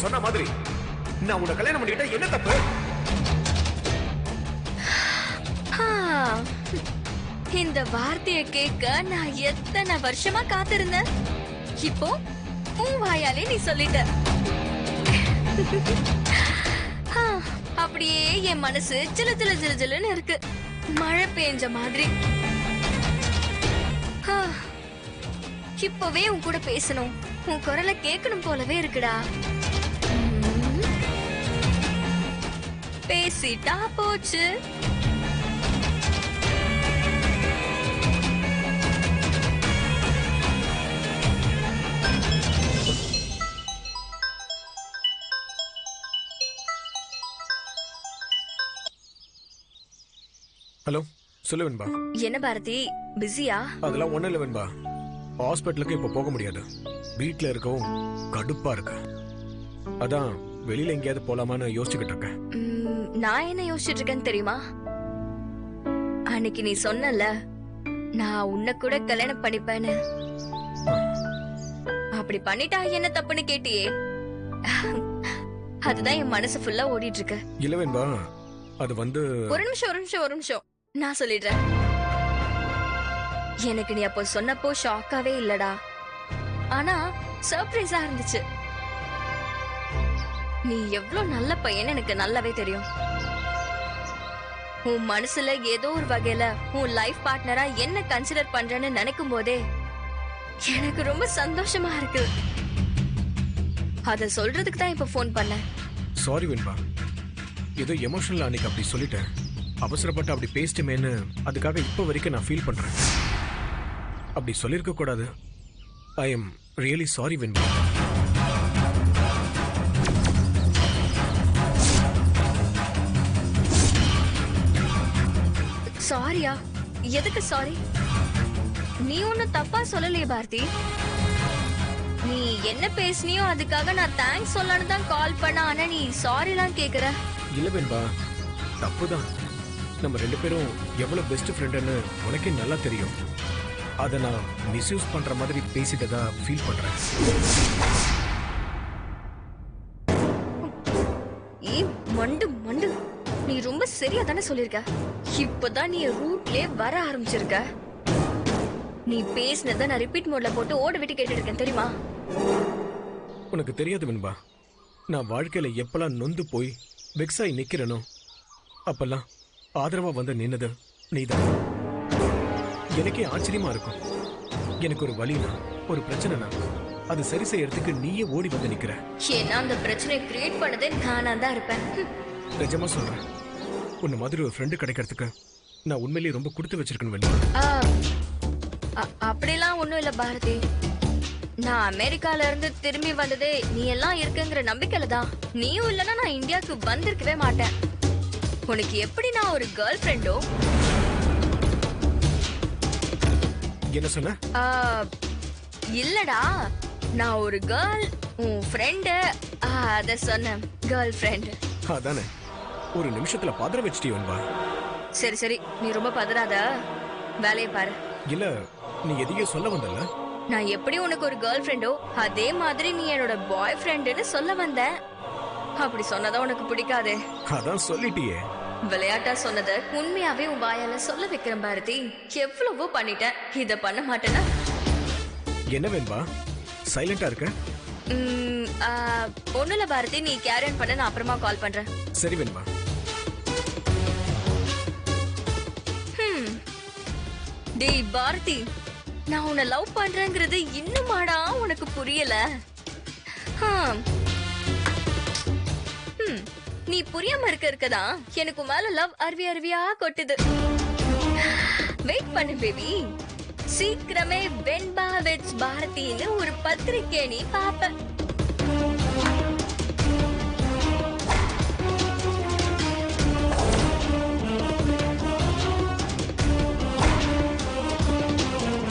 சொன்ன மாதிரி நான் உன்னை கல்யாணம் பண்ணிக்கிட்டா என்ன தப்பு? இந்த வார்த்தையை கேட்க நான் எத்தனை வருஷமா காத்திருந்தேன். இப்போ உன் வாயாலே நீ சொல்லிட்ட. அப்படியே என் மனசு ஜிலு ஜிலு ஜிலு ஜிலுன்னு இருக்கு, மழை பெஞ்ச மாதிரி. இப்பவே உன் கூட பேசணும், உன் குரலை கேட்கணும் போலவே இருக்குடா. பேசிட்டா போச்சு. ஹலோ, சொல்லு வெண்பா. என்ன பாரதி, பிஸியா? அதெல்லாம் ஒண்ணு இல்ல வெண்பா. ஹாஸ்பிட்டலுக்கு இப்ப போக முடியாது. வீட்ல இருக்கவும் கடுப்பா இருக்கு. அதான் வெளியில எங்கேயாவது போலாமான்னு யோசிச்சுக்கிட்டு இருக்கேன். நான் என்ன யோசிச்சுட்டு இருக்கேன்னு தெரியுமா? அன்னைக்கு நீ சொன்னல, நான் உன்னை கூட கல்யாணம் பண்ணிப்பேன்னு. அப்படி பண்ணிட்டா என்ன தப்புன்னு கேட்டியே, அதுதான் என் மனசு ஃபுல்லா ஓடிட்டு இருக்கு. இல்ல வெண்பா, அது வந்து ஒரு நிமிஷம் நான் சொல்லிடுறேன். எனக்கு நீ அப்போ சொன்னப்போ ஷாக்காவே இல்லடா, ஆனா சர்ப்ரைஸா இருந்துச்சு. நீ எவ்வளவு நல்ல பையன் எனக்கு நல்லாவே தெரியும். உன் மனசுல ஏதோ ஒரு வகையில உன் லைஃப் பார்ட்னரா என்ன கன்சிடர் பண்றேன்னு நினைக்கும் போதே எனக்கு ரொம்ப சந்தோஷமா இருக்கு. அத சொல்றதுக்கு தான் இப்ப போன் பண்ணேன். சாரி வெண்பா, ஏதோ எமோஷனல் அன்னைக்கு அப்படி சொல்லிட்டேன். அவசரப்பட்டு அப்படி பேசிட்டுமேன்னு அதுக்காக இப்ப வரைக்கும் நான் ஃபீல் பண்றேன். அப்படி சொல்லிருக்க கூடாது. ஐ எம் ரியலி சாரி வெண்பா. சாரியா? எதுக்கு சாரி? நீ ஒன்னும் தப்பா சொல்லலையே பாரதி. நீ என்ன பேசினியோ அதுக்காக நான் தேங்க்ஸ் சொல்லலான்னு தான் கால் பண்ண. ஆனா நீ சாரி எல்லாம் கேக்குற. இல்ல வெண்பா, தப்புதான். நம்ம ரெண்டு பேரும் எவ்வளவு பெஸ்ட் ஃப்ரெண்டுன்னு உனக்கே நல்லா தெரியும். அதை நான் மிஸ்யூஸ் பண்ற மாதிரி பேசிட்டதா ஃபீல் பண்றேன். மண்டு மண்டு, நீ ரொம்ப சரியா தானே சொல்லிருக்க. இப்பதான் நீ ரூட்லயே வர ஆரம்பிச்சிருக்க. நீ பேசினத நான் ரிப்பீட் மோட்ல போட்டு ஓட விட்டு கேட்டு இருக்கேன் தெரியுமா? உனக்கு தெரியாது வெண்பா, நான் வாழ்க்கையில எப்பெல்லாம் நொந்து போய் வெக்ஸாய் நிக்கிறனோ அப்பெல்லாம் ஆதரவா வந்து நின்னது நீதான். எனக்கே ஆச்சரியமா இருக்கும். எனக்கு ஒரு வலினா, ஒரு பிரச்சனைனா அது சரி செய்யறதுக்கு நீயே ஓடி வந்து நிக்கிற. ஏன்னா அந்த பிரச்சனையை கிரியேட் பண்ணதே நானா தான் இருப்பேன். நிஜமா சொல்றேன், உன்ன மாதிரி ஒரு ஃப்ரெண்டு கிடைக்கிறதுக்கு நான் உண்மையிலேயே ரொம்ப கொடுத்து வச்சிருக்கேன் வெண்பா. அப்படிலாம் ஒண்ணும் இல்ல பாரதி. நான் அமெரிக்கால இருந்து திரும்பி வந்ததே நீ எல்லாம் இருக்குங்கிற நம்பிக்கையில தான். நீயும் இல்லனா நான் இந்தியாவுக்கு வந்திருக்கவே மாட்டேன். உனக்கு எப்படி நான் ஒரு கேர்ள் ஃப்ரெண்டோ. என்ன சொன்ன? இல்லடா, நான் ஒரு கேர்ள், உன் ஃப்ரெண்டு, அத சொன்னேன். கேர்ள் ஃப்ரெண்ட் அதானே. ஒரு நிமிஷத்துல பதற வச்சிட்டே வெண்பா. சரி சரி, நீ ரொம்ப பதறாத, வேலையை பாரு. இல்ல, நீ எதையும் சொல்ல வந்தல. நான் எப்படி உனக்கு ஒரு கேர்ள் ஃப்ரெண்டோ அதே மாதிரி நீ என்னோட பாய் ஃப்ரெண்டுன்னு சொல்ல வந்தேன். அப்படி சொன்னதா உனக்கு பிடிக்காதே. அதான் சொல்லிட்டியே. விளையாட்டா சொன்னத உண்மையாவே உன் வாயால சொல்ல வைக்கிறேன் பாரதி. எவ்வளவோ பண்ணிட்டேன், இத பண்ண மாட்டேனா? என்ன வெண்பா சைலண்டா இருக்க? ஒண்ணுல பாரதி, நீ கேரி பண்ண, நான் அப்புறமா கால் பண்றேன். சரி வெண்பா. டேய் பாரதி, நான் உன்னை லவ் பண்றேங்கிறது இன்னுமாடா உனக்கு புரியல? நீ புரியாம இருக்கதான் எனக்கு மேல லவ் அருவி அருவியா கொட்டுது. வெயிட் பண்ணு பேபி, சீக்கிரமே வெண்பா வித் பாரதின்னு ஒரு பத்திரிக்கை நீ பாப்ப.